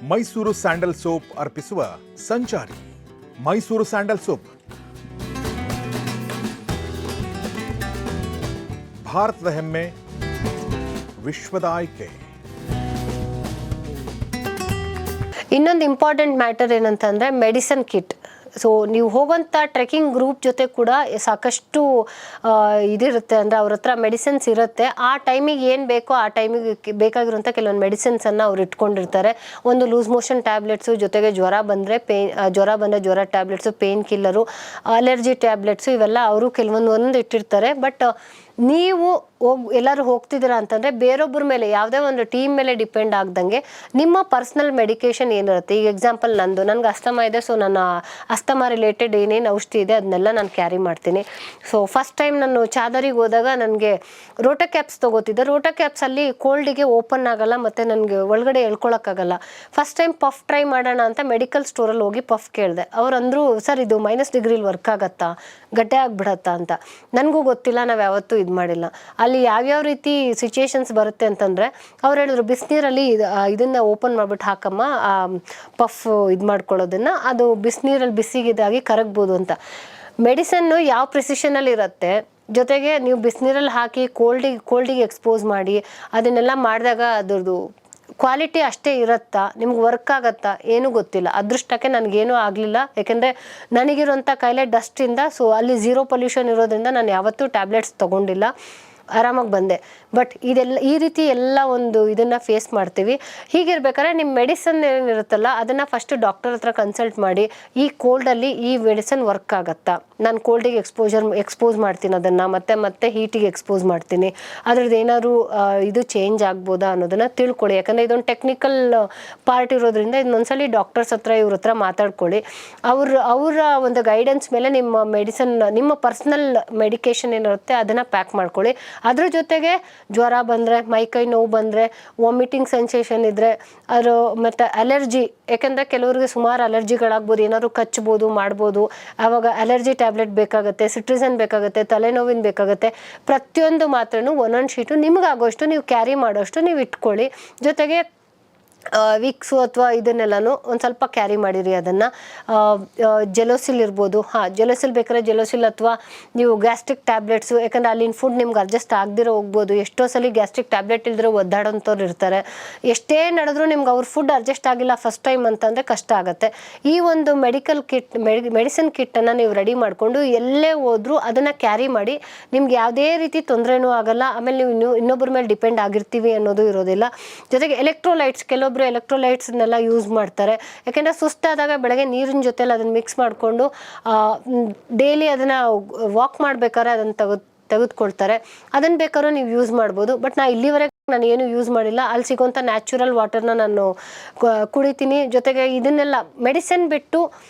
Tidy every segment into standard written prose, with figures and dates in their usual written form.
Mysuru sandal soap ಅರ್ಪಿಸುವ ಸಂಚಾರಿ Mysuru sandal soap ಭಾರತದ ಹೆಮ್ಮೆ, ವಿಶ್ವದ ಆಯ್ಕೆ. ಇನ್ನೊಂದು ಇಂಪಾರ್ಟೆಂಟ್ ಮ್ಯಾಟರ್ ಏನಂತಂದರೆ ಮೆಡಿಸನ್ ಕಿಟ್. ಸೊ ನೀವು ಹೋಗೋಂಥ ಟ್ರೆಕ್ಕಿಂಗ್ ಗ್ರೂಪ್ ಜೊತೆ ಕೂಡ ಸಾಕಷ್ಟು ಇದಿರುತ್ತೆ, ಅಂದರೆ ಅವ್ರ ಹತ್ರ ಮೆಡಿಸಿನ್ಸ್ ಇರುತ್ತೆ. ಆ ಟೈಮಿಗೆ ಏನು ಬೇಕೋ ಆ ಟೈಮಿಗೆ ಬೇಕಾಗಿರುವಂಥ ಕೆಲವೊಂದು ಮೆಡಿಸಿನ್ಸನ್ನು ಅವ್ರು ಇಟ್ಕೊಂಡಿರ್ತಾರೆ. ಒಂದು ಲೂಸ್ ಮೋಷನ್ ಟ್ಯಾಬ್ಲೆಟ್ಸು, ಜೊತೆಗೆ ಜ್ವರ ಬಂದರೆ ಜ್ವರ tablets, pain killer, allergy tablets, ಇವೆಲ್ಲ ಅವರು ಕೆಲವೊಂದು ಇಟ್ಟಿರ್ತಾರೆ. ಬಟ್ ನೀವು ಎಲ್ಲರೂ ಹೋಗ್ತಿದ್ದೀರಾ ಅಂತಂದರೆ ಬೇರೊಬ್ಬರ ಮೇಲೆ, ಯಾವುದೇ ಒಂದು ಟೀಮ್ ಮೇಲೆ ಡಿಪೆಂಡ್ ಆಗ್ದಂಗೆ ನಿಮ್ಮ ಪರ್ಸ್ನಲ್ ಮೆಡಿಕೇಷನ್ ಏನಿರುತ್ತೆ. ಈಗ ಎಕ್ಸಾಂಪಲ್ ನನಗೆ ಅಸ್ತಮಾ ಇದೆ, ಸೊ ನನ್ನ ಅಸ್ತಮಾ ರಿಲೇಟೆಡ್ ಏನೇನು ಔಷಧಿ ಇದೆ ಅದನ್ನೆಲ್ಲ ನಾನು ಕ್ಯಾರಿ ಮಾಡ್ತೀನಿ. ಸೊ ಫಸ್ಟ್ ಟೈಮ್ ನಾನು ಚಾದರಿಗೆ ಹೋದಾಗ ನನಗೆ ರೋಟಾ ಕ್ಯಾಪ್ಸ್ ತೊಗೋತಿದ್ದೆ. ರೋಟಾ ಕ್ಯಾಪ್ಸಲ್ಲಿ ಕೋಲ್ಡಿಗೆ ಓಪನ್ ಆಗಲ್ಲ ಮತ್ತು ನನಗೆ ಒಳಗಡೆ ಎಳ್ಕೊಳಕ್ಕಾಗಲ್ಲ. ಫಸ್ಟ್ ಟೈಮ್ ಪಫ್ ಟ್ರೈ ಮಾಡೋಣ ಅಂತ ಮೆಡಿಕಲ್ ಸ್ಟೋರಲ್ಲಿ ಹೋಗಿ ಪಫ್ ಕೇಳಿದೆ. ಅವ್ರಂದರು, ಸರ್ ಇದು -ಡಿಗ್ರಿಲಿ ವರ್ಕ್ ಆಗುತ್ತಾ, ಗಡ್ಡೆ ಆಗಿಬಿಡತ್ತಾ ಅಂತ. ನನಗೂ ಗೊತ್ತಿಲ್ಲ, ನಾವು ಯಾವತ್ತೂ ಇದು ಮಾಡಿಲ್ಲ. ಅಲ್ಲಿ ಯಾವ್ಯಾವ ರೀತಿ ಸಿಚುಯೇಷನ್ಸ್ ಬರುತ್ತೆ ಅಂತಂದರೆ ಅವ್ರು ಹೇಳಿದ್ರು, ಬಿಸಿನೀರಲ್ಲಿ ಇದನ್ನು ಓಪನ್ ಮಾಡಿಬಿಟ್ಟು ಹಾಕಮ್ಮ, ಪಫ್ ಇದು ಮಾಡ್ಕೊಳ್ಳೋದನ್ನು, ಅದು ಬಿಸಿನೀರಲ್ಲಿ ಬಿಸಿಗಿದಾಗಿ ಕರಗ್ಬೋದು ಅಂತ. ಮೆಡಿಸನ್ನು ಯಾವ ಪ್ರಿಸಿಷನಲ್ಲಿ ಇರುತ್ತೆ, ಜೊತೆಗೆ ನೀವು ಬಿಸಿನೀರಲ್ಲಿ ಹಾಕಿ ಕೋಲ್ಡಿಗೆ ಎಕ್ಸ್ಪೋಸ್ ಮಾಡಿ ಅದನ್ನೆಲ್ಲ ಮಾಡಿದಾಗ ಅದ್ರದ್ದು ಕ್ವಾಲಿಟಿ ಅಷ್ಟೇ ಇರುತ್ತಾ, ನಿಮ್ಗೆ ವರ್ಕ್ ಆಗುತ್ತಾ, ಏನೂ ಗೊತ್ತಿಲ್ಲ. ಅದೃಷ್ಟಕ್ಕೆ ನನಗೇನೂ ಆಗಲಿಲ್ಲ, ಯಾಕೆಂದರೆ ನನಗಿರುವಂಥ ಕಾಯಿಲೆ ಡಸ್ಟಿಂದ. ಸೊ ಅಲ್ಲಿ ಝೀರೋ ಪೊಲ್ಯೂಷನ್ ಇರೋದ್ರಿಂದ ನಾನು ಯಾವತ್ತೂ ಟ್ಯಾಬ್ಲೆಟ್ಸ್ ತೊಗೊಂಡಿಲ್ಲ, ಆರಾಮಾಗಿ ಬಂದೆ. ಬಟ್ ಈ ರೀತಿ ಎಲ್ಲ ಒಂದು ಇದನ್ನು ಫೇಸ್ ಮಾಡ್ತೀವಿ. ಹೀಗಿರ್ಬೇಕಾದ್ರೆ ನಿಮ್ಮ ಮೆಡಿಸನ್ ಏನಿರುತ್ತಲ್ಲ ಅದನ್ನು ಫಸ್ಟ್ ಡಾಕ್ಟರ್ ಹತ್ರ ಕನ್ಸಲ್ಟ್ ಮಾಡಿ, ಈ ಕೋಲ್ಡಲ್ಲಿ ಈ ಮೆಡಿಸನ್ ವರ್ಕ್ ಆಗುತ್ತಾ, ನಾನು ಕೋಲ್ಡಿಗೆ ಎಕ್ಸ್ಪೋಸ್ ಮಾಡ್ತೀನಿ ಅದನ್ನು, ಮತ್ತೆ ಹೀಟಿಗೆ ಎಕ್ಸ್ಪೋಸ್ ಮಾಡ್ತೀನಿ, ಅದ್ರದ್ದು ಏನಾದ್ರು ಇದು ಚೇಂಜ್ ಆಗ್ಬೋದಾ ಅನ್ನೋದನ್ನು ತಿಳ್ಕೊಳ್ಳಿ. ಯಾಕಂದರೆ ಇದೊಂದು ಟೆಕ್ನಿಕಲ್ ಪಾರ್ಟ್ ಇರೋದ್ರಿಂದ ಇನ್ನೊಂದ್ಸಲಿ ಡಾಕ್ಟರ್ಸ್ ಹತ್ರ ಇವ್ರ ಹತ್ರ ಮಾತಾಡ್ಕೊಳ್ಳಿ. ಅವರ ಒಂದು ಗೈಡೆನ್ಸ್ ಮೇಲೆ ನಿಮ್ಮ ಮೆಡಿಸನ್, ನಿಮ್ಮ ಪರ್ಸ್ನಲ್ ಮೆಡಿಕೇಷನ್ ಏನಿರುತ್ತೆ ಅದನ್ನು ಪ್ಯಾಕ್ ಮಾಡ್ಕೊಳ್ಳಿ. ಅದ್ರ ಜೊತೆಗೆ ಜ್ವರ ಬಂದರೆ, ಮೈಕೈ ನೋವು ಬಂದರೆ, ವಾಮಿಟಿಂಗ್ ಸೆನ್ಸೇಷನ್ ಇದ್ದರೆ, ಅದು ಮತ್ತು ಅಲರ್ಜಿ, ಯಾಕೆಂದರೆ ಕೆಲವ್ರಿಗೆ ಸುಮಾರು ಅಲರ್ಜಿಗಳಾಗ್ಬೋದು, ಏನಾದ್ರು ಕಚ್ಬೋದು ಮಾಡ್ಬೋದು. ಆವಾಗ ಅಲರ್ಜಿ ಟ್ಯಾಬ್ಲೆಟ್ ಬೇಕಾಗುತ್ತೆ, ಸಿಟ್ರಿಸನ್ ಬೇಕಾಗುತ್ತೆ, ತಲೆನೋವಿನ ಬೇಕಾಗುತ್ತೆ. ಪ್ರತಿಯೊಂದು ಮಾತ್ರೂ ಒಂದೊಂದು ಶೀಟು ನಿಮಗಾಗೋಷ್ಟು ನೀವು ಕ್ಯಾರಿ ಮಾಡೋಷ್ಟು ನೀವು ಇಟ್ಕೊಳ್ಳಿ. ಜೊತೆಗೆ ವಿಕ್ಸು ಅಥವಾ ಇದನ್ನೆಲ್ಲನೂ ಒಂದು ಸ್ವಲ್ಪ ಕ್ಯಾರಿ ಮಾಡಿರಿ. ಅದನ್ನು ಜೆಲೋಸಿಲ್ ಇರ್ಬೋದು, ಜೆಲೋಸಿಲ್ ಬೇಕಾದ್ರೆ ಜೆಲೋಸಿಲ್, ಅಥವಾ ನೀವು ಗ್ಯಾಸ್ಟ್ರಿಕ್ ಟ್ಯಾಬ್ಲೆಟ್ಸು, ಯಾಕಂದರೆ ಅಲ್ಲಿನ ಫುಡ್ ನಿಮ್ಗೆ ಅಡ್ಜಸ್ಟ್ ಆಗದಿರೋ ಹೋಗ್ಬೋದು. ಎಷ್ಟೋ ಸಲ ಗ್ಯಾಸ್ಟ್ರಿಕ್ ಟ್ಯಾಬ್ಲೆಟ್ ಇಲ್ದಿರೋ ಒದ್ದಾಡೋಂಥವ್ರು ಇರ್ತಾರೆ. ಎಷ್ಟೇ ನಡೆದ್ರೂ ನಿಮ್ಗೆ ಅವ್ರ ಫುಡ್ ಅಡ್ಜಸ್ಟ್ ಆಗಿಲ್ಲ ಫಸ್ಟ್ ಟೈಮ್ ಅಂತಂದರೆ ಕಷ್ಟ ಆಗುತ್ತೆ. ಈ ಒಂದು ಮೆಡಿಸಿನ್ ಕಿಟ್ಟನ್ನು ನೀವು ರೆಡಿ ಮಾಡಿಕೊಂಡು ಎಲ್ಲೇ ಹೋದ್ರೂ ಅದನ್ನು ಕ್ಯಾರಿ ಮಾಡಿ, ನಿಮ್ಗೆ ಯಾವುದೇ ರೀತಿ ತೊಂದರೆನೂ ಆಗಲ್ಲ. ಆಮೇಲೆ ನೀವು ಇನ್ನೊಬ್ಬರ ಮೇಲೆ ಡಿಪೆಂಡ್ ಆಗಿರ್ತೀವಿ ಅನ್ನೋದು ಇರೋದಿಲ್ಲ. ಜೊತೆಗೆ ಎಲೆಕ್ಟ್ರೋಲೈಟ್ಸ್, ಕೆಲವೊಬ್ಬರು ಎಲೆಕ್ಟ್ರೋಲೈಟ್ಸ್ನೆಲ್ಲ ಯೂಸ್ ಮಾಡ್ತಾರೆ. ಯಾಕೆಂದರೆ ಸುಸ್ತಾದಾಗ ಬೆಳಗ್ಗೆ ನೀರಿನ ಜೊತೆಲಿ ಅದನ್ನು ಮಿಕ್ಸ್ ಮಾಡಿಕೊಂಡು ಡೈಲಿ ಅದನ್ನು ವಾಕ್ ಮಾಡಬೇಕಾದ್ರೆ ಅದನ್ನು ತೆಗೆದುಕೊಳ್ತಾರೆ. ಅದನ್ನು ಬೇಕಾದ್ರೂ ನೀವು ಯೂಸ್ ಮಾಡ್ಬೋದು. ಬಟ್ ಇಲ್ಲಿವರೆಗೆ ನಾನು ಏನು ಯೂಸ್ ಮಾಡಿಲ್ಲ. ಅಲ್ಲಿ ಸಿಗೋಂಥ ನ್ಯಾಚುರಲ್ ವಾಟರ್ನ ನಾನು ಕುಡಿತೀನಿ. ಜೊತೆಗೆ ಇದನ್ನೆಲ್ಲ ಮೆಡಿಸಿನ್ ಬಿಟ್ಟು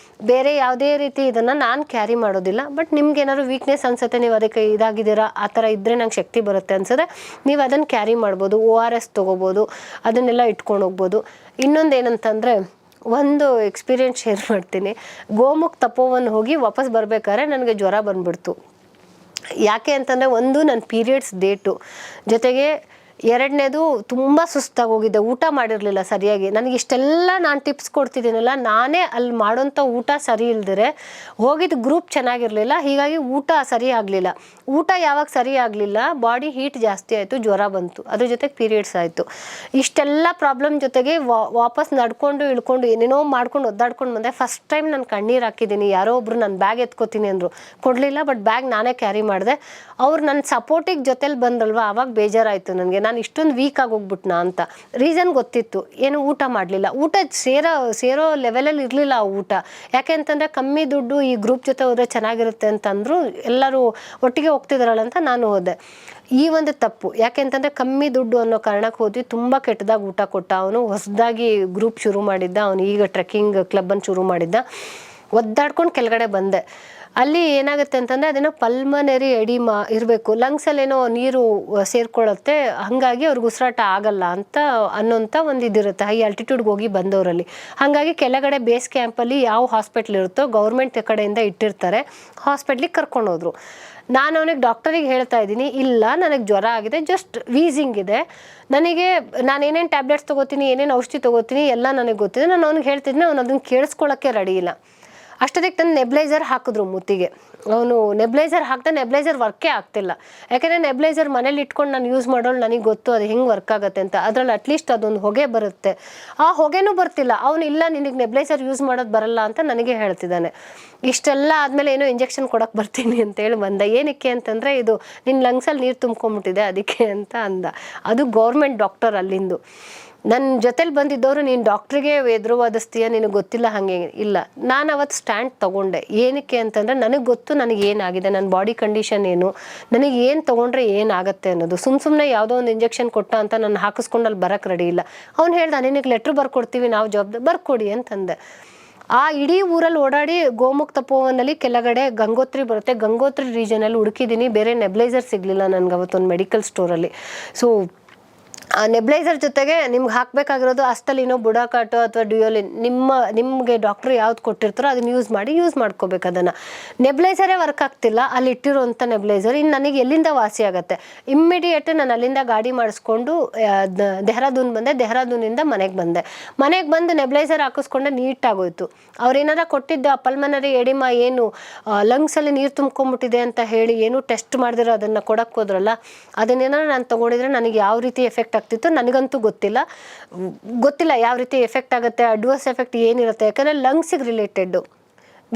ಬೇರೆ ಯಾವುದೇ ರೀತಿ ಇದನ್ನು ನಾನು ಕ್ಯಾರಿ ಮಾಡೋದಿಲ್ಲ. ಬಟ್ ನಿಮ್ಗೆ ಏನಾದ್ರು ವೀಕ್ನೆಸ್ ಅನ್ಸುತ್ತೆ, ನೀವು ಅದಕ್ಕೆ ಇದಾಗಿದ್ದೀರಾ, ಆ ಥರ ಇದ್ದರೆ ನಂಗೆ ಶಕ್ತಿ ಬರುತ್ತೆ ಅನ್ಸಿದ್ರೆ ನೀವು ಅದನ್ನು ಕ್ಯಾರಿ ಮಾಡ್ಬೋದು. ORS ತೊಗೋಬೋದು, ಅದನ್ನೆಲ್ಲ ಇಟ್ಕೊಂಡು ಹೋಗ್ಬೋದು. ಇನ್ನೊಂದು ಏನಂತಂದರೆ, ಒಂದು ಎಕ್ಸ್ಪೀರಿಯೆನ್ಸ್ ಶೇರ್ ಮಾಡ್ತೀನಿ. ಗೋಮುಖ್ ತಪೋವನ್ ಹೋಗಿ ವಾಪಸ್ ಬರಬೇಕಾದ್ರೆ ನನಗೆ ಜ್ವರ ಬಂದುಬಿಡ್ತು. ಯಾಕೆ ಅಂತಂದರೆ, ಒಂದು ನನ್ನ ಪೀರಿಯಡ್ಸ್ ಡೇಟು, ಜೊತೆಗೆ ಎರಡನೇದು ತುಂಬ ಸುಸ್ತಾಗಿ ಹೋಗಿದ್ದೆ, ಊಟ ಮಾಡಿರಲಿಲ್ಲ ಸರಿಯಾಗಿ. ನನಗೆ ಇಷ್ಟೆಲ್ಲ ನಾನು ಟಿಪ್ಸ್ ಕೊಡ್ತಿದ್ದೀನಲ್ಲ, ನಾನೇ ಅಲ್ಲಿ ಮಾಡೋಂಥ ಊಟ ಸರಿ ಇಲ್ದಿರೆ ಹೋಗಿದ್ದು ಗ್ರೂಪ್ ಚೆನ್ನಾಗಿರಲಿಲ್ಲ. ಹೀಗಾಗಿ ಊಟ ಸರಿ ಆಗಲಿಲ್ಲ. ಊಟ ಯಾವಾಗ ಸರಿ ಆಗಲಿಲ್ಲ, ಬಾಡಿ ಹೀಟ್ ಜಾಸ್ತಿ ಆಯಿತು, ಜ್ವರ ಬಂತು, ಅದ್ರ ಜೊತೆಗೆ ಪೀರಿಯಡ್ಸ್ ಆಯಿತು. ಇಷ್ಟೆಲ್ಲ ಪ್ರಾಬ್ಲಮ್ ಜೊತೆಗೆ ವಾಪಸ್ ನಡ್ಕೊಂಡು ಇಳ್ಕೊಂಡು ಏನೇನೋ ಮಾಡ್ಕೊಂಡು ಒದ್ದಾಡ್ಕೊಂಡು ಬಂದೆ. ಫಸ್ಟ್ ಟೈಮ್ ನಾನು ಕಣ್ಣೀರು ಹಾಕಿದ್ದೀನಿ. ಯಾರೋ ಒಬ್ರು ನನ್ನ ಬ್ಯಾಗ್ ಎತ್ಕೋತೀನಿ ಅಂದರು, ಕೊಡಲಿಲ್ಲ. ಬಟ್ ಬ್ಯಾಗ್ ನಾನೇ ಕ್ಯಾರಿ ಮಾಡಿದೆ. ಅವ್ರು ನನ್ನ ಸಪೋರ್ಟಿಗೆ ಜೊತೆಲಿ ಬಂದ್ರಲ್ವ, ಆವಾಗ ಬೇಜಾರಾಯಿತು ನನಗೆ, ನಾನು ಇಷ್ಟೊಂದು ವೀಕ್ ಆಗೋಗ್ಬಿಟ್ನಾ ಅಂತ. ರೀಸನ್ ಗೊತ್ತಿತ್ತು, ಏನು ಊಟ ಮಾಡಲಿಲ್ಲ. ಊಟ ಸೇರೋ ಲೆವೆಲಲ್ಲಿ ಇರಲಿಲ್ಲ ಆ ಊಟ. ಯಾಕೆ ಅಂತಂದರೆ ಕಮ್ಮಿ ದುಡ್ಡು, ಈ ಗ್ರೂಪ್ ಜೊತೆ ಹೋದರೆ ಚೆನ್ನಾಗಿರುತ್ತೆ ಅಂತಂದರು. ಎಲ್ಲರೂ ಒಟ್ಟಿಗೆ ಹೋಗ್ತಿದ್ದಾರಲ್ಲ ಅಂತ ನಾನು ಹೋದೆ. ಈ ಒಂದು ತಪ್ಪು. ಯಾಕೆ ಅಂತಂದರೆ ಕಮ್ಮಿ ದುಡ್ಡು ಅನ್ನೋ ಕಾರಣಕ್ಕೆ ಹೋದ್ವಿ. ತುಂಬ ಕೆಟ್ಟದಾಗಿ ಊಟ ಕೊಟ್ಟ. ಅವನು ಹೊಸದಾಗಿ ಗ್ರೂಪ್ ಶುರು ಮಾಡಿದ್ದ, ಅವನು ಈಗ ಟ್ರೆಕ್ಕಿಂಗ್ ಕ್ಲಬ್ಬನ್ನು ಶುರು ಮಾಡಿದ್ದ. ಒದ್ದಾಡ್ಕೊಂಡು ಕೆಳಗಡೆ ಬಂದೆ. ಅಲ್ಲಿ ಏನಾಗುತ್ತೆ ಅಂತಂದರೆ ಅದೇನೋ ಪಲ್ಮನರಿ ಎಡಿಮಾ ಇರಬೇಕು, ಲಂಗ್ಸಲ್ಲೇನೋ ನೀರು ಸೇರ್ಕೊಳ್ಳುತ್ತೆ, ಹಾಗಾಗಿ ಅವ್ರಿಗೆ ಉಸಿರಾಟ ಆಗಲ್ಲ ಅಂತ ಅನ್ನೋಂಥ ಒಂದು ಇದಿರುತ್ತೆ ಹೈ ಆಲ್ಟಿಟ್ಯೂಡ್ಗೆ ಹೋಗಿ ಬಂದವರಲ್ಲಿ. ಹಾಗಾಗಿ ಕೆಳಗಡೆ ಬೇಸ್ ಕ್ಯಾಂಪಲ್ಲಿ ಯಾವ ಹಾಸ್ಪಿಟ್ಲ್ ಇರುತ್ತೋ ಗೌರ್ಮೆಂಟ್ ಕಡೆಯಿಂದ ಇಟ್ಟಿರ್ತಾರೆ, ಹಾಸ್ಪಿಟ್ಲಿಗೆ ಕರ್ಕೊಂಡೋದ್ರು. ನಾನು ಅವನಿಗೆ ಡಾಕ್ಟರಿಗೆ ಹೇಳ್ತಾ ಇದ್ದೀನಿ, ಇಲ್ಲ ನನಗೆ ಜ್ವರ ಆಗಿದೆ, ಜಸ್ಟ್ ವೀಸಿಂಗ್ ಇದೆ, ನನಗೆ ನಾನು ಏನೇನು ಟ್ಯಾಬ್ಲೆಟ್ಸ್ ತೊಗೋತೀನಿ, ಏನೇನು ಔಷಧಿ ತೊಗೋತೀನಿ ಎಲ್ಲ ನನಗೆ ಗೊತ್ತಿದೆ. ನಾನು ಅವ್ನಿಗೆ ಹೇಳ್ತಿದ್ದೀನಿ, ಅವ್ನು ಅದನ್ನು ಕೇಳಿಸ್ಕೊಳ್ಳೋಕ್ಕೆ ರೆಡಿ ಇಲ್ಲ. ಅಷ್ಟೊತ್ತಿಗೆ ನನ್ನ ನೆಬ್ಲೈಸರ್ ಹಾಕಿದ್ರು ಮುತ್ತಿಗೆ. ಅವನು ನೆಬ್ಲೈಸರ್ ಹಾಕ್ದೆ, ನೆಬ್ಲೈಸರ್ ವರ್ಕೇ ಆಗ್ತಿಲ್ಲ. ಯಾಕೆಂದರೆ ನೆಬ್ಲೈಸರ್ ಮನೇಲಿ ಇಟ್ಕೊಂಡು ನಾನು ಯೂಸ್ ಮಾಡೋಳು, ನನಗೆ ಗೊತ್ತು ಅದು ಹೆಂಗೆ ವರ್ಕ್ ಆಗುತ್ತೆ ಅಂತ. ಅದರಲ್ಲಿ ಅಟ್ಲೀಸ್ಟ್ ಅದೊಂದು ಹೊಗೆ ಬರುತ್ತೆ, ಆ ಹೊಗೆನೂ ಬರ್ತಿಲ್ಲ. ಅವನು ಇಲ್ಲ ನಿನಗೆ ನೆಬ್ಲೈಸರ್ ಯೂಸ್ ಮಾಡೋದು ಬರಲ್ಲ ಅಂತ ನನಗೆ ಹೇಳ್ತಿದ್ದಾನೆ. ಇಷ್ಟೆಲ್ಲ ಆದಮೇಲೆ ಏನೋ ಇಂಜೆಕ್ಷನ್ ಕೊಡೋಕೆ ಬರ್ತೀನಿ ಅಂತೇಳಿ ಬಂದ. ಏನಕ್ಕೆ ಅಂತಂದರೆ ಇದು ನಿನ್ನ ಲಂಗ್ಸಲ್ಲಿ ನೀರು ತುಂಬ್ಕೊಂಬಿಟ್ಟಿದೆ ಅದಕ್ಕೆ ಅಂತ ಅಂದ. ಅದು ಗೌರ್ಮೆಂಟ್ ಡಾಕ್ಟರ್ ಅಲ್ಲಿಂದು. ನನ್ನ ಜೊತೆಲಿ ಬಂದಿದ್ದವರು, ನೀನು ಡಾಕ್ಟ್ರಿಗೆ ಎದುರುವಾದಿಸ್ತೀಯ, ನಿನಗೆ ಗೊತ್ತಿಲ್ಲ ಹಾಗೆ ಇಲ್ಲ. ನಾನು ಅವತ್ತು ಸ್ಟ್ಯಾಂಡ್ ತೊಗೊಂಡೆ. ಏನಕ್ಕೆ ಅಂತಂದರೆ ನನಗೆ ಗೊತ್ತು ನನಗೆ ಏನಾಗಿದೆ, ನನ್ನ ಬಾಡಿ ಕಂಡೀಷನ್ ಏನು, ನನಗೆ ಏನು ತೊಗೊಂಡ್ರೆ ಏನಾಗುತ್ತೆ ಅನ್ನೋದು. ಸುಮ್ಮನೆ ಯಾವುದೋ ಒಂದು ಇಂಜೆಕ್ಷನ್ ಕೊಟ್ಟ ಅಂತ ನಾನು ಹಾಕಿಸ್ಕೊಂಡು ಅಲ್ಲಿ ಬರೋಕ್ಕೆ ರೆಡಿ ಇಲ್ಲ. ಅವ್ನು ಹೇಳ್ದ, ನಿನಗೆ ಲೆಟ್ರ್ ಬರ್ಕೊಡ್ತೀವಿ ನಾವು, ಜವಾಬ್ದಾರಿ ಬರ್ಕೊಡಿ ಅಂತಂದೆ. ಆ ಇಡೀ ಊರಲ್ಲಿ ಓಡಾಡಿ ಗೋಮುಖ ತಪೋವನಲ್ಲಿ ಕೆಳಗಡೆ ಗಂಗೋತ್ರಿ ಬರುತ್ತೆ, ಗಂಗೋತ್ರಿ ರೀಜನಲ್ಲಿ ಹುಡುಕಿದ್ದೀನಿ, ಬೇರೆ ನೆಬ್ಲೈಸರ್ ಸಿಗಲಿಲ್ಲ ನನಗೆ ಅವತ್ತೊಂದು ಮೆಡಿಕಲ್ ಸ್ಟೋರಲ್ಲಿ. ಸೊ ಆ ನೆಬ್ಲೈಸರ್ ಜೊತೆಗೆ ನಿಮ್ಗೆ ಹಾಕಬೇಕಾಗಿರೋದು ಅಸ್ತಲಿನೋ, ಬುಡಾಕಾಟೋ ಅಥವಾ ಡ್ಯೂಯೋಲಿನ್, ನಿಮಗೆ ಡಾಕ್ಟ್ರು ಯಾವ್ದು ಕೊಟ್ಟಿರ್ತಾರೋ ಅದನ್ನು ಯೂಸ್ ಮಾಡ್ಕೋಬೇಕು. ಅದನ್ನು ನೆಬ್ಲೈಸರೇ ವರ್ಕ್ ಆಗ್ತಿಲ್ಲ ಅಲ್ಲಿ ಇಟ್ಟಿರೋಂಥ ನೆಬ್ಲೈಸರ್. ಇನ್ನು ನನಗೆ ಎಲ್ಲಿಂದ ವಾಸಿ ಆಗುತ್ತೆ? ಇಮ್ಮಿಡಿಯೇಟ್ ನಾನು ಅಲ್ಲಿಂದ ಗಾಡಿ ಮಾಡಿಸ್ಕೊಂಡು ಡೆಹ್ರಾಡೂನ್ ಬಂದೆ. ಡೆಹ್ರಾಡೂನಿಂದ ಮನೆಗೆ ಬಂದು ನೆಬ್ಲೈಸರ್ ಹಾಕಿಸ್ಕೊಂಡೆ, ನೀಟಾಗೋಯ್ತು. ಅವ್ರೇನಾರ ಕೊಟ್ಟಿದ್ದ ಪಲ್ಮನರಿ ಎಡಿಮಾ ಏನು ಲಂಗ್ಸಲ್ಲಿ ನೀರು ತುಂಬ್ಕೊಂಬಿಟ್ಟಿದೆ ಅಂತ ಹೇಳಿ ಏನು ಟೆಸ್ಟ್ ಮಾಡಿದಿರೋ ಅದನ್ನು ಕೊಡಕ್ಕೆ ಹೋದ್ರಲ್ಲ, ಅದನ್ನೇನಾರ ನಾನು ತೊಗೊಂಡಿದ್ರೆ ನನಗೆ ಯಾವ ರೀತಿ ಎಫೆಕ್ಟ್ ಆಗ್ತಿತ್ತು ನನಗಂತೂ ಗೊತ್ತಿಲ್ಲ ಯಾವ ರೀತಿ ಎಫೆಕ್ಟ್ ಆಗುತ್ತೆ, ಅಡ್ವರ್ಸ್ ಎಫೆಕ್ಟ್ ಏನಿರುತ್ತೆ. ಯಾಕಂದರೆ ಲಂಗ್ಸಿಗೆ ರಿಲೇಟೆಡ್ಡು.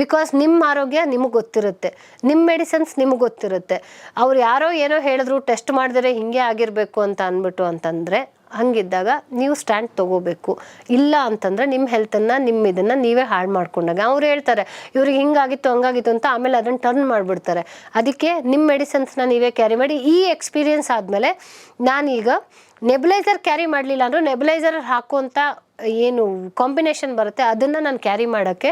ಬಿಕಾಸ್ ನಿಮ್ಮ ಆರೋಗ್ಯ ನಿಮಗೆ ಗೊತ್ತಿರುತ್ತೆ, ನಿಮ್ಮ ಮೆಡಿಸನ್ಸ್ ನಿಮಗೆ ಗೊತ್ತಿರುತ್ತೆ. ಅವ್ರು ಯಾರೋ ಏನೋ ಹೇಳಿದ್ರು, ಟೆಸ್ಟ್ ಮಾಡಿದ್ರೆ ಹಿಂಗೆ ಆಗಿರಬೇಕು ಅಂತ ಅಂದ್ಬಿಟ್ಟು ಅಂತಂದರೆ, ಹಂಗಿದ್ದಾಗ ನೀವು ಸ್ಟ್ಯಾಂಡ್ ತೊಗೋಬೇಕು. ಇಲ್ಲ ಅಂತಂದರೆ ನಿಮ್ಮ ಹೆಲ್ತನ್ನು, ಇದನ್ನು ನೀವೇ ಹಾಳು ಮಾಡ್ಕೊಂಡಾಗ ಅವ್ರು ಹೇಳ್ತಾರೆ ಇವ್ರಿಗೆ ಹಿಂಗಾಗಿತ್ತು ಹಂಗಾಗಿತ್ತು ಅಂತ, ಆಮೇಲೆ ಅದನ್ನು ಟರ್ನ್ ಮಾಡಿಬಿಡ್ತಾರೆ. ಅದಕ್ಕೆ ನಿಮ್ಮ ಮೆಡಿಸನ್ಸ್ನ ನೀವೇ ಕ್ಯಾರಿ ಮಾಡಿ. ಈ ಎಕ್ಸ್ಪೀರಿಯನ್ಸ್ ಆದಮೇಲೆ ನಾನೀಗ ನೆಬ್ಲೈಸರ್ ಕ್ಯಾರಿ ಮಾಡಲಿಲ್ಲ ಅಂದರೂ ನೆಬ್ಲೈಸರ್ ಹಾಕುವಂಥ ಏನು ಕಾಂಬಿನೇಷನ್ ಬರುತ್ತೆ ಅದನ್ನು ನಾನು ಕ್ಯಾರಿ ಮಾಡೋಕ್ಕೆ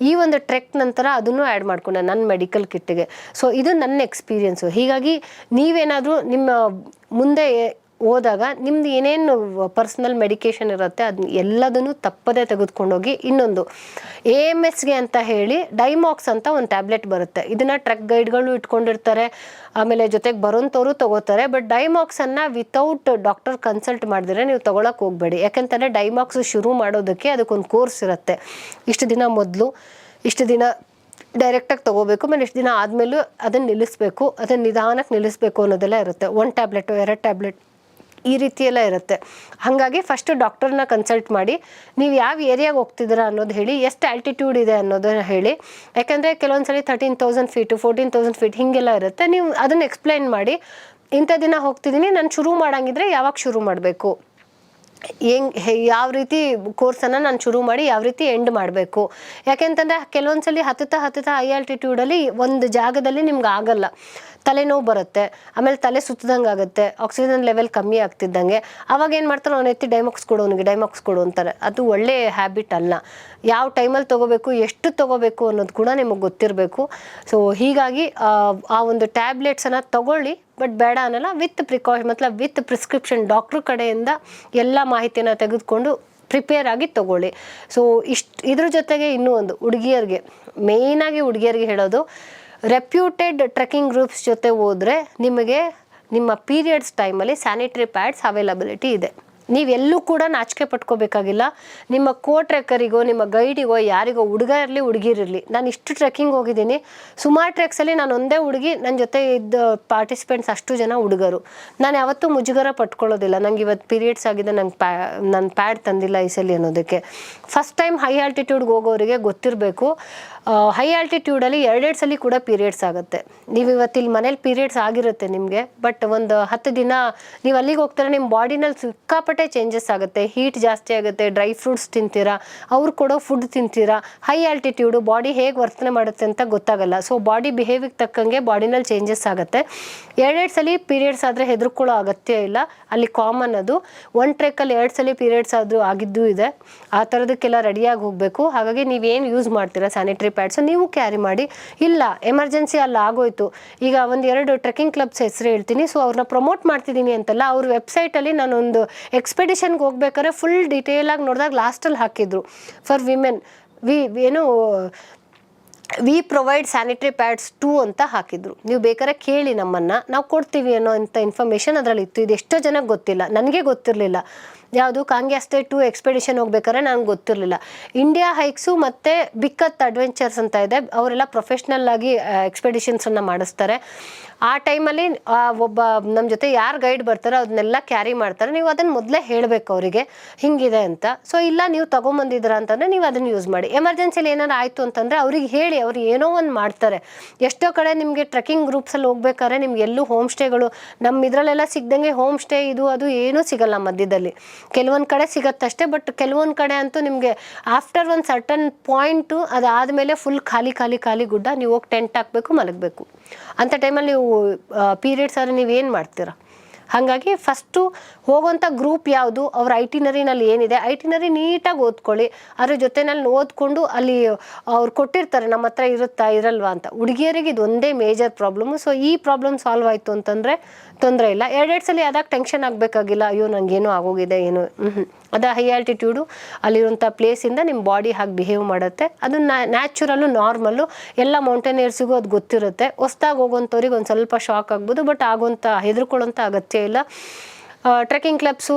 ಈ ಒಂದು ಟ್ರೆಕ್ ನಂತರ ಅದನ್ನು ಆ್ಯಡ್ ಮಾಡ್ಕೊಂಡೆ ನನ್ನ ಮೆಡಿಕಲ್ ಕಿಟ್ಟಿಗೆ. ಸೊ ಇದು ನನ್ನ ಎಕ್ಸ್ಪೀರಿಯನ್ಸು. ಹೀಗಾಗಿ ನೀವೇನಾದರೂ ನಿಮ್ಮ ಮುಂದೆ ಹೋದಾಗ ನಿಮ್ದು ಏನೇನು ಪರ್ಸ್ನಲ್ ಮೆಡಿಕೇಷನ್ ಇರುತ್ತೆ ಅದನ್ನ ಎಲ್ಲದನ್ನು ತಪ್ಪದೇ ತೆಗೆದುಕೊಂಡೋಗಿ. ಇನ್ನೊಂದು AMSಗೆ ಅಂತ ಹೇಳಿ ಡೈಮಾಕ್ಸ್ ಅಂತ ಒಂದು ಟ್ಯಾಬ್ಲೆಟ್ ಬರುತ್ತೆ. ಇದನ್ನು ಟ್ರೆಕ್ ಗೈಡ್ಗಳು ಇಟ್ಕೊಂಡಿರ್ತಾರೆ, ಆಮೇಲೆ ಜೊತೆಗೆ ಬರೋಂಥವ್ರು ತೊಗೋತಾರೆ. ಬಟ್ ಡೈಮಾಕ್ಸನ್ನು ವಿತೌಟ್ ಡಾಕ್ಟರ್ ಕನ್ಸಲ್ಟ್ ಮಾಡಿದ್ರೆ ನೀವು ತೊಗೊಳಕ್ಕೆ ಹೋಗಬೇಡಿ. ಯಾಕಂತಂದರೆ ಡೈಮಾಕ್ಸ್ ಶುರು ಮಾಡೋದಕ್ಕೆ ಅದಕ್ಕೊಂದು ಕೋರ್ಸ್ ಇರುತ್ತೆ. ಇಷ್ಟು ದಿನ ಮೊದಲು, ಇಷ್ಟು ದಿನ ಡೈರೆಕ್ಟಾಗಿ ತೊಗೋಬೇಕು, ಆಮೇಲೆ ಇಷ್ಟು ದಿನ ಆದಮೇಲೂ ಅದನ್ನು ನಿಲ್ಲಿಸಬೇಕು, ಅದನ್ನು ನಿಧಾನಕ್ಕೆ ನಿಲ್ಲಿಸಬೇಕು ಅನ್ನೋದೆಲ್ಲ ಇರುತ್ತೆ. 1 ಟ್ಯಾಬ್ಲೆಟು 2 ಟ್ಯಾಬ್ಲೆಟ್ ಈ ರೀತಿಯೆಲ್ಲ ಇರುತ್ತೆ. ಹಾಗಾಗಿ ಫಸ್ಟು ಡಾಕ್ಟರ್ನ ಕನ್ಸಲ್ಟ್ ಮಾಡಿ, ನೀವು ಯಾವ ಏರಿಯಾಗೆ ಹೋಗ್ತಿದ್ದೀರಾ ಅನ್ನೋದು ಹೇಳಿ, ಎಷ್ಟು ಆಲ್ಟಿಟ್ಯೂಡ್ ಇದೆ ಅನ್ನೋದನ್ನು ಹೇಳಿ. ಯಾಕೆಂದರೆ ಕೆಲವೊಂದು ಸಲ 13,000 ಫೀಟು 14,000 ಫೀಟ್ ಹೀಗೆಲ್ಲ ಇರುತ್ತೆ. ನೀವು ಅದನ್ನು ಎಕ್ಸ್ಪ್ಲೈನ್ ಮಾಡಿ, ಇಂಥ ದಿನ ಹೋಗ್ತಿದ್ದೀನಿ, ನಾನು ಶುರು ಮಾಡೋಂಗಿದ್ರೆ ಯಾವಾಗ ಶುರು ಮಾಡಬೇಕು, ಯಾವ ರೀತಿ ಕೋರ್ಸನ್ನು ನಾನು ಶುರು ಮಾಡಿ ಯಾವ ರೀತಿ ಎಂಡ್ ಮಾಡಬೇಕು. ಯಾಕೆಂತಂದರೆ ಕೆಲವೊಂದು ಸಲ ಹತ್ತುತ್ತಾ ಹೈ ಆಲ್ಟಿಟ್ಯೂಡಲ್ಲಿ ಒಂದು ಜಾಗದಲ್ಲಿ ನಿಮ್ಗೆ ಆಗಲ್ಲ, ತಲೆನೋವು ಬರುತ್ತೆ, ಆಮೇಲೆ ತಲೆ ಸುತ್ತದಂಗೆ ಆಗುತ್ತೆ, ಆಕ್ಸಿಜನ್ ಲೆವೆಲ್ ಕಮ್ಮಿ ಆಗ್ತಿದ್ದಂಗೆ. ಅವಾಗ ಏನು ಮಾಡ್ತಾರೆ, ಅವ್ನು ಎತ್ತಿ ಡೈಮಾಕ್ಸ್ ಕೊಡು ಅಂತಾರೆ. ಅದು ಒಳ್ಳೆಯ ಹ್ಯಾಬಿಟ್ ಅಲ್ಲ. ಯಾವ ಟೈಮಲ್ಲಿ ತೊಗೋಬೇಕು, ಎಷ್ಟು ತೊಗೋಬೇಕು ಅನ್ನೋದು ಕೂಡ ನಿಮಗೆ ಗೊತ್ತಿರಬೇಕು. ಸೊ ಹೀಗಾಗಿ ಆ ಒಂದು ಟ್ಯಾಬ್ಲೆಟ್ಸನ್ನು ತೊಗೊಳ್ಳಿ, ಬಟ್ ಬೇಡ ಅನ್ನಲ್ಲ, ವಿತ್ ಪ್ರಿಸ್ಕ್ರಿಪ್ಷನ್ ಡಾಕ್ಟ್ರ್ ಕಡೆಯಿಂದ ಎಲ್ಲ ಮಾಹಿತಿನ ತೆಗೆದುಕೊಂಡು ಪ್ರಿಪೇರ್ ಆಗಿ ತೊಗೊಳ್ಳಿ. ಸೊ ಇದ್ರ ಜೊತೆಗೆ ಇನ್ನೂ ಒಂದು ಹುಡುಗಿಯರಿಗೆ, ಮೇಯ್ನಾಗಿ ಹುಡುಗಿಯರಿಗೆ ಹೇಳೋದು, ರೆಪ್ಯೂಟೆಡ್ ಟ್ರೆಕ್ಕಿಂಗ್ ಗ್ರೂಪ್ಸ್ ಜೊತೆ ಹೋದರೆ ನಿಮಗೆ ನಿಮ್ಮ ಪೀರಿಯಡ್ಸ್ ಟೈಮಲ್ಲಿ ಸ್ಯಾನಿಟರಿ ಪ್ಯಾಡ್ಸ್ ಅವೈಲಬಿಲಿಟಿ ಇದೆ. ನೀವೆಲ್ಲೂ ಕೂಡ ನಾಚಿಕೆ ಪಟ್ಕೋಬೇಕಾಗಿಲ್ಲ. ನಿಮ್ಮ ಟ್ರೆಕ್ಕರಿಗೋ ನಿಮ್ಮ ಗೈಡಿಗೋ ಯಾರಿಗೋ, ಹುಡುಗ ಇರಲಿ ಹುಡುಗಿರಿರಲಿ, ನಾನು ಇಷ್ಟು ಟ್ರೆಕ್ಕಿಂಗ್ ಹೋಗಿದ್ದೀನಿ, ಸುಮಾರು ಟ್ರೆಕ್ಸಲ್ಲಿ ನಾನು ಒಂದೇ ಹುಡುಗಿ, ನನ್ನ ಜೊತೆ ಇದ್ದ ಪಾರ್ಟಿಸಿಪೆಂಟ್ಸ್ ಅಷ್ಟು ಜನ ಹುಡುಗರು. ನಾನು ಯಾವತ್ತೂ ಮುಜುಗರ ಪಟ್ಕೊಳ್ಳೋದಿಲ್ಲ, ನಂಗೆ ಇವತ್ತು ಪೀರಿಯಡ್ಸ್ ಆಗಿದೆ, ನಾನು ಪ್ಯಾಡ್ ತಂದಿಲ್ಲ ಈ ಸಲ ಅನ್ನೋದಕ್ಕೆ. ಫಸ್ಟ್ ಟೈಮ್ ಹೈ ಆಲ್ಟಿಟ್ಯೂಡ್ಗೆ ಹೋಗೋರಿಗೆ ಗೊತ್ತಿರಬೇಕು, ಹೈ ಆಲ್ಟಿಟ್ಯೂಡಲ್ಲಿ 2 ಸಲ ಕೂಡ ಪೀರಿಯಡ್ಸ್ ಆಗುತ್ತೆ. ನೀವು ಇವತ್ತು ಇಲ್ಲಿ ಮನೇಲಿ ಪೀರಿಯಡ್ಸ್ ಆಗಿರುತ್ತೆ ನಿಮಗೆ, ಬಟ್ ಒಂದು 10 ದಿನ ನೀವು ಅಲ್ಲಿಗೆ ಹೋಗ್ತಾರೆ, ನಿಮ್ಮ ಬಾಡಿನಲ್ಲಿ ಸಿಕ್ಕಾಪಟ್ಟೆ ಸಿಕ್ಕಾಪಟ್ಟೆ ಚೇಂಜಸ್ ಆಗುತ್ತೆ. ಹೀಟ್ ಜಾಸ್ತಿ ಆಗುತ್ತೆ, ಡ್ರೈ ಫ್ರೂಟ್ಸ್ ತಿಂತೀರಾ, ಅವ್ರು ಕೊಡೋ ಫುಡ್ ತಿಂತೀರಾ, ಹೈ ಆಲ್ಟಿಟ್ಯೂಡು ಬಾಡಿ ಹೇಗೆ ವರ್ತನೆ ಮಾಡುತ್ತೆ ಅಂತ ಗೊತ್ತಾಗಲ್ಲ. ಸೊ ಬಾಡಿ ಬಿಹೇವಿಗೆ ತಕ್ಕಂಗೆ ಬಾಡಿನಲ್ಲಿ ಚೇಂಜಸ್ ಆಗುತ್ತೆ. 2 ಸಲ ಪೀರಿಯಡ್ಸ್ ಆದರೆ ಹೆದರ್ಕೊಳ್ಳೋ ಅಗತ್ಯ ಇಲ್ಲ, ಅಲ್ಲಿ ಕಾಮನ್ ಅದು. 1 ಟ್ರೆಕ್ಕಲ್ಲಿ 2 ಸಲ ಪೀರಿಯಡ್ಸ್ ಆದರೂ ಆಗಿದ್ದೂ ಇದೆ. ಆ ಥರದಕ್ಕೆಲ್ಲ ರೆಡಿಯಾಗಿ ಹೋಗಬೇಕು. ಹಾಗಾಗಿ ನೀವೇನು ಯೂಸ್ ಮಾಡ್ತೀರಾ ಸ್ಯಾನಿಟರಿ ಪ್ಯಾಡ್ಸ್ ನೀವು ಕ್ಯಾರಿ ಮಾಡಿ. ಇಲ್ಲ ಎಮರ್ಜೆನ್ಸಿ ಅಲ್ಲಿ ಆಗೋಯ್ತು, ಈಗ 1-2 ಟ್ರೆಕ್ಕಿಂಗ್ ಕ್ಲಬ್ಸ್ ಹೆಸರು ಹೇಳ್ತೀನಿ, ಸೊ ಅವ್ರನ್ನ ಪ್ರಮೋಟ್ ಮಾಡ್ತಿದ್ದೀನಿ ಅಂತಲ್ಲ, ಅವ್ರ ವೆಬ್ಸೈಟಲ್ಲಿ ನಾನೊಂದು ಎಕ್ಸ್ಪೆಡಿಷನ್ಗೆ ಹೋಗ್ಬೇಕಾದ್ರೆ ಫುಲ್ ಡೀಟೇಲಾಗಿ ನೋಡಿದಾಗ ಲಾಸ್ಟಲ್ಲಿ ಹಾಕಿದ್ರು for women we provide sanitary pads 2 ಅಂತ ಹಾಕಿದ್ರು. ನೀವು ಬೇಕಾದ್ರೆ ಕೇಳಿ ನಮ್ಮನ್ನು, ನಾವು ಕೊಡ್ತೀವಿ ಅನ್ನೋ ಅಂಥ ಇನ್ಫಾರ್ಮೇಷನ್ ಅದರಲ್ಲಿ ಇತ್ತು. ಇದು ಎಷ್ಟೋ ಜನಕ್ಕೆ ಗೊತ್ತಿಲ್ಲ, ನನಗೆ ಗೊತ್ತಿರಲಿಲ್ಲ. ಯಾವುದು ಕಾಂಗ್ಯಾಸ್ತೆ 2 ಎಕ್ಸ್ಪೆಡಿಷನ್ ಹೋಗ್ಬೇಕಾದ್ರೆ ನನಗೆ ಗೊತ್ತಿರಲಿಲ್ಲ. ಇಂಡಿಯಾ ಹೈಕ್ಸು ಮತ್ತು ಬಿಕ್ಕತ್ ಅಡ್ವೆಂಚರ್ಸ್ ಅಂತ ಇದೆ, ಅವರೆಲ್ಲ ಪ್ರೊಫೆಷ್ನಲ್ ಆಗಿ ಎಕ್ಸ್ಪೆಡಿಷನ್ಸನ್ನು ಮಾಡಿಸ್ತಾರೆ. ಆ ಟೈಮಲ್ಲಿ ಒಬ್ಬ ನಮ್ಮ ಜೊತೆ ಯಾರು ಗೈಡ್ ಬರ್ತಾರೋ ಅದನ್ನೆಲ್ಲ ಕ್ಯಾರಿ ಮಾಡ್ತಾರೆ. ನೀವು ಅದನ್ನು ಮೊದಲೇ ಹೇಳಬೇಕು ಅವರಿಗೆ ಹಿಂಗಿದೆ ಅಂತ. ಸೊ ಇಲ್ಲ ನೀವು ತೊಗೊಂಬಂದಿದ್ದೀರಾ ಅಂತಂದರೆ ನೀವು ಅದನ್ನು ಯೂಸ್ ಮಾಡಿ. ಎಮರ್ಜೆನ್ಸಿಲಿ ಏನಾರು ಆಯಿತು ಅಂತಂದರೆ ಅವ್ರಿಗೆ ಹೇಳಿ, ಅವ್ರು ಏನೋ ಒಂದು ಮಾಡ್ತಾರೆ. ಎಷ್ಟೋ ಕಡೆ ನಿಮಗೆ ಟ್ರೆಕ್ಕಿಂಗ್ ಗ್ರೂಪ್ಸಲ್ಲಿ ಹೋಗ್ಬೇಕಾದ್ರೆ ನಿಮ್ಗೆ ಎಲ್ಲೂ ಹೋಮ್ ಸ್ಟೇಗಳು ನಮ್ಮ ಇದರಲ್ಲೆಲ್ಲ ಸಿಗ್ದಂಗೆ ಹೋಮ್ ಸ್ಟೇ ಇದು ಅದು ಏನೂ ಸಿಗಲ್ಲ ಮಧ್ಯದಲ್ಲಿ. ಕೆಲವೊಂದು ಕಡೆ ಸಿಗತ್ತಷ್ಟೇ, ಬಟ್ ಕೆಲವೊಂದು ಕಡೆ ಅಂತೂ ನಿಮಗೆ ಆಫ್ಟರ್ ಒಂದು ಸರ್ಟನ್ ಪಾಯಿಂಟು ಅದಾದಮೇಲೆ ಫುಲ್ ಖಾಲಿ ಗುಡ್ಡ, ನೀವು ಹೋಗಿ ಟೆಂಟ್ ಹಾಕಬೇಕು, ಮಲಗಬೇಕು. ಅಂಥ ಟೈಮಲ್ಲಿ ನೀವು ಪೀರಿಯಡ್ಸ್ ಆದರೆ ನೀವೇನು ಮಾಡ್ತೀರಾ? ಹಾಗಾಗಿ ಫಸ್ಟು ಹೋಗೋಂಥ ಗ್ರೂಪ್ ಯಾವುದು, ಅವ್ರ ಐಟಿನರಿನಲ್ಲಿ ಏನಿದೆ, ಐಟಿನರಿ ನೀಟಾಗಿ ಓದ್ಕೊಳ್ಳಿ. ಅದ್ರ ಜೊತೆನಲ್ಲಿ ಓದ್ಕೊಂಡು ಅಲ್ಲಿ ಅವ್ರು ಕೊಟ್ಟಿರ್ತಾರೆ ನಮ್ಮ ಹತ್ರ ಇರುತ್ತಾ ಇರಲ್ವಾ ಅಂತ. ಹುಡುಗಿಯರಿಗೆ ಇದು ಒಂದೇ ಮೇಜರ್ ಪ್ರಾಬ್ಲಮ್ಮು. ಸೊ ಈ ಪ್ರಾಬ್ಲಮ್ ಸಾಲ್ವ್ ಆಯಿತು ಅಂತಂದರೆ ತೊಂದರೆ ಇಲ್ಲ. 2 ಸಲ ಆದಾಗ ಟೆನ್ಷನ್ ಆಗಬೇಕಾಗಿಲ್ಲ, ಅಯ್ಯೋ ನನಗೇನೋ ಆಗೋಗಿದೆ ಏನು. ಅದು ಹೈ ಆಲ್ಟಿಟ್ಯೂಡು ಅಲ್ಲಿರುವಂಥ ಪ್ಲೇಸಿಂದ ನಿಮ್ಮ ಬಾಡಿ ಹಾಗೆ ಬಿಹೇವ್ ಮಾಡುತ್ತೆ. ಅದು ನ್ಯಾಚುರಲ್ಲು ನಾರ್ಮಲ್ಲು, ಎಲ್ಲ ಮೌಂಟೇನಿಯರ್ಸಿಗೂ ಅದು ಗೊತ್ತಿರುತ್ತೆ. ಹೊಸ್ದಾಗಿ ಹೋಗೋಂಥವ್ರಿಗೆ ಒಂದು ಸ್ವಲ್ಪ ಶಾಕ್ ಆಗ್ಬೋದು, ಬಟ್ ಆಗೋಂಥ ಹೆದರ್ಕೊಳ್ಳೋಂಥ ಅಗತ್ಯ ಇಲ್ಲ. ಟ್ರೆಕ್ಕಿಂಗ್ ಕ್ಲಬ್ಸು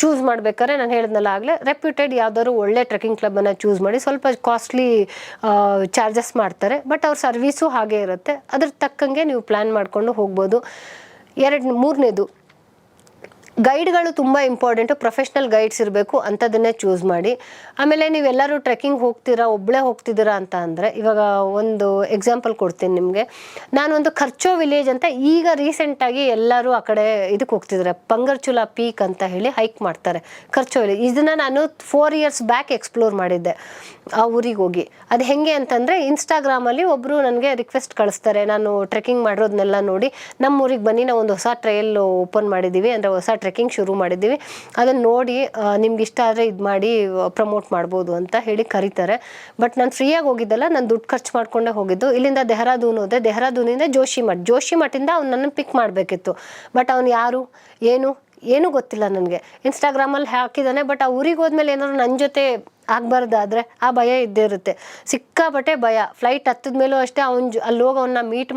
ಚೂಸ್ ಮಾಡಬೇಕಾದ್ರೆ ನಾನು ಹೇಳಿದ್ನಲ್ಲ ಆಗಲೇ, ರೆಪ್ಯೂಟೆಡ್ ಯಾವ್ದಾದ್ರು ಒಳ್ಳೆ ಟ್ರೆಕ್ಕಿಂಗ್ ಕ್ಲಬ್ಬನ್ನು ಚೂಸ್ ಮಾಡಿ. ಸ್ವಲ್ಪ ಕಾಸ್ಟ್ಲಿ ಚಾರ್ಜಸ್ ಮಾಡ್ತಾರೆ, ಬಟ್ ಅವ್ರ ಸರ್ವೀಸು ಹಾಗೇ ಇರುತ್ತೆ. ಅದ್ರ ತಕ್ಕಂಗೆ ನೀವು ಪ್ಲ್ಯಾನ್ ಮಾಡಿಕೊಂಡು ಹೋಗ್ಬೋದು. 3ನೇದು ಗೈಡ್ಗಳು ತುಂಬ ಇಂಪಾರ್ಟೆಂಟು. ಪ್ರೊಫೆಷ್ನಲ್ ಗೈಡ್ಸ್ ಇರಬೇಕು, ಅಂಥದ್ದನ್ನೇ ಚೂಸ್ ಮಾಡಿ. ಆಮೇಲೆ ನೀವೆಲ್ಲರೂ ಟ್ರೆಕ್ಕಿಂಗ್ ಹೋಗ್ತೀರಾ, ಒಬ್ಬಳೇ ಹೋಗ್ತಿದ್ದೀರಾ ಅಂತ ಅಂದರೆ, ಇವಾಗ ಒಂದು ಎಕ್ಸಾಂಪಲ್ ಕೊಡ್ತೀನಿ ನಿಮಗೆ. ನಾನೊಂದು ಖರ್ಚೋ ವಿಲೇಜ್ ಅಂತ ಈಗ ರೀಸೆಂಟಾಗಿ ಎಲ್ಲರೂ ಆ ಕಡೆ ಇದಕ್ಕೆ ಹೋಗ್ತಿದ್ದಾರೆ, ಪಂಗರ್ಚುಲಾ ಪೀಕ್ ಅಂತ ಹೇಳಿ ಹೈಕ್ ಮಾಡ್ತಾರೆ, ಖರ್ಚೋ ವಿಲೇಜ್. ಇದನ್ನು ನಾನು 4 ಇಯರ್ಸ್ ಬ್ಯಾಕ್ ಎಕ್ಸ್ಪ್ಲೋರ್ ಮಾಡಿದ್ದೆ ಆ ಊರಿಗೆ ಹೋಗಿ. ಅದು ಹೆಂಗೆ ಅಂತಂದರೆ, ಇನ್ಸ್ಟಾಗ್ರಾಮಲ್ಲಿ ಒಬ್ಬರು ನನಗೆ ರಿಕ್ವೆಸ್ಟ್ ಕಳಿಸ್ತಾರೆ, ನಾನು ಟ್ರೆಕ್ಕಿಂಗ್ ಮಾಡಿರೋದನ್ನೆಲ್ಲ ನೋಡಿ ನಮ್ಮ ಊರಿಗೆ ಬನ್ನಿ, ನಾವು ಒಂದು ಹೊಸ ಟ್ರಯಲ್ ಓಪನ್ ಮಾಡಿದ್ದೀವಿ, ಅಂದರೆ ಹೊಸ ಟ್ರೆಕ್ಕಿಂಗ್ ಶುರು ಮಾಡಿದ್ದೀವಿ, ಅದನ್ನು ನೋಡಿ ನಿಮ್ಗೆ ಇಷ್ಟ ಆದರೆ ಇದು ಮಾಡಿ ಪ್ರಮೋಟ್ ಮಾಡ್ಬೋದು ಅಂತ ಹೇಳಿ ಕರೀತಾರೆ. ಬಟ್ ನಾನು ಫ್ರೀಯಾಗಿ ಹೋಗಿದ್ದಲ್ಲ, ನಾನು ದುಡ್ಡು ಖರ್ಚು ಮಾಡಿಕೊಂಡೇ ಹೋಗಿದ್ದು. ಇಲ್ಲಿಂದ ಡೆಹ್ರಾಡೂನ್ ಹೋದೆ, ಡೆಹ್ರಾಡೂನಿಂದ ಜೋಶಿಮಠಿಂದ ಅವ್ನು ನನ್ನ ಪಿಕ್ ಮಾಡಬೇಕಿತ್ತು. ಬಟ್ ಅವ್ನು ಯಾರು ಏನೂ ಗೊತ್ತಿಲ್ಲ ನನಗೆ. ಇನ್ಸ್ಟಾಗ್ರಾಮಲ್ಲಿ ಹಾಕಿದ್ದಾನೆ, ಬಟ್ ಆ ಊರಿಗೆ ಹೋದ್ಮೇಲೆ ಏನಾದ್ರು ನನ್ನ ಜೊತೆ ಆಗಬಾರ್ದಾದ್ರೆ ಆ ಭಯ ಇದ್ದೇ ಇರುತ್ತೆ, ಸಿಕ್ಕಾಪಟ್ಟೆ ಭಯ. ಫ್ಲೈಟ್ ಹತ್ತಿದ ಮೇಲೂ ಅಷ್ಟೇ ಅಲ್ಲಿ ಹೋಗಿ ಅವನ್ನ ಮೀಟ್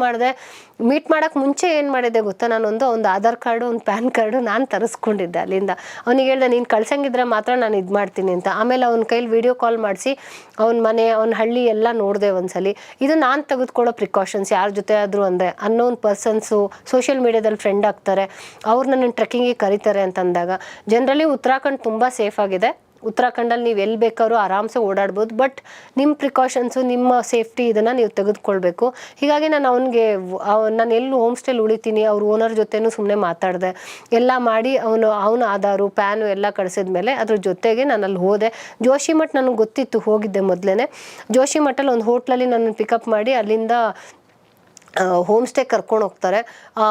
ಮಾಡೋಕ್ಕೆ ಮುಂಚೆ ಏನು ಮಾಡಿದೆ ಗೊತ್ತಾ, ನಾನೊಂದು ಆಧಾರ್ ಕಾರ್ಡು, ಒಂದು ಪ್ಯಾನ್ ಕಾರ್ಡು ನಾನು ತರಿಸ್ಕೊಂಡಿದ್ದೆ ಅಲ್ಲಿಂದ. ಅವನಿಗೆ ಹೇಳ್ದೆ, ನೀನು ಕಳ್ಸಂಗಿದ್ರೆ ಮಾತ್ರ ನಾನು ಇದು ಮಾಡ್ತೀನಿ ಅಂತ. ಆಮೇಲೆ ಅವ್ನ ಕೈಲಿ ವಿಡಿಯೋ ಕಾಲ್ ಮಾಡಿಸಿ ಅವ್ನ ಮನೆ, ಅವ್ನ ಹಳ್ಳಿ ಎಲ್ಲ ನೋಡಿದೆ ಒಂದ್ಸಲಿ. ಇದು ನಾನು ತೆಗೆದುಕೊಳ್ಳೋ ಪ್ರಿಕಾಷನ್ಸ್. ಯಾರ ಜೊತೆ ಆದರೂ ಅಂದರೆ ಅನ್ನೋನ್ ಪರ್ಸನ್ಸು ಸೋಷಿಯಲ್ ಮೀಡಿಯಾದಲ್ಲಿ ಫ್ರೆಂಡ್ ಆಗ್ತಾರೆ, ಅವ್ರು ನನ್ನ ಟ್ರೆಕ್ಕಿಂಗಿಗೆ ಕರೀತಾರೆ ಅಂತಂದಾಗ. ಜನರಲಿ ಉತ್ತರಾಖಂಡ್ ತುಂಬ ಸೇಫ್ ಆಗಿದೆ. ಉತ್ತರಾಖಂಡಲ್ಲಿ ನೀವು ಎಲ್ಲಿ ಬೇಕಾದ್ರೂ ಆರಾಮ್ಸೆ ಓಡಾಡ್ಬೋದು, ಬಟ್ ನಿಮ್ಮ ಪ್ರಿಕಾಷನ್ಸು, ನಿಮ್ಮ ಸೇಫ್ಟಿ ಇದನ್ನು ನೀವು ತೆಗೆದುಕೊಳ್ಬೇಕು. ಹೀಗಾಗಿ ನಾನು ನಾನು ಎಲ್ಲೂ ಹೋಮ್ ಸ್ಟೇಲಿ ಉಳಿತೀನಿ, ಅವ್ರ ಓನರ್ ಜೊತೆನೂ ಸುಮ್ಮನೆ ಮಾತಾಡಿದೆ, ಎಲ್ಲ ಮಾಡಿ ಅವನ ಆಧಾರು ಪ್ಯಾನು ಎಲ್ಲ ಕಳಿಸಿದ್ಮೇಲೆ ಅದ್ರ ಜೊತೆಗೆ ನಾನು ಅಲ್ಲಿ ಹೋದೆ. ಜೋಶಿಮಠ್ ನನಗೆ ಗೊತ್ತಿತ್ತು, ಹೋಗಿದ್ದೆ ಮೊದಲೇ. ಜೋಶಿಮಠಲ್ಲಿ ಒಂದು ಹೋಟ್ಲಲ್ಲಿ ನನ್ನನ್ನು ಪಿಕಪ್ ಮಾಡಿ ಅಲ್ಲಿಂದ ಹೋಮ್ ಸ್ಟೇ ಕರ್ಕೊಂಡು ಹೋಗ್ತಾರೆ.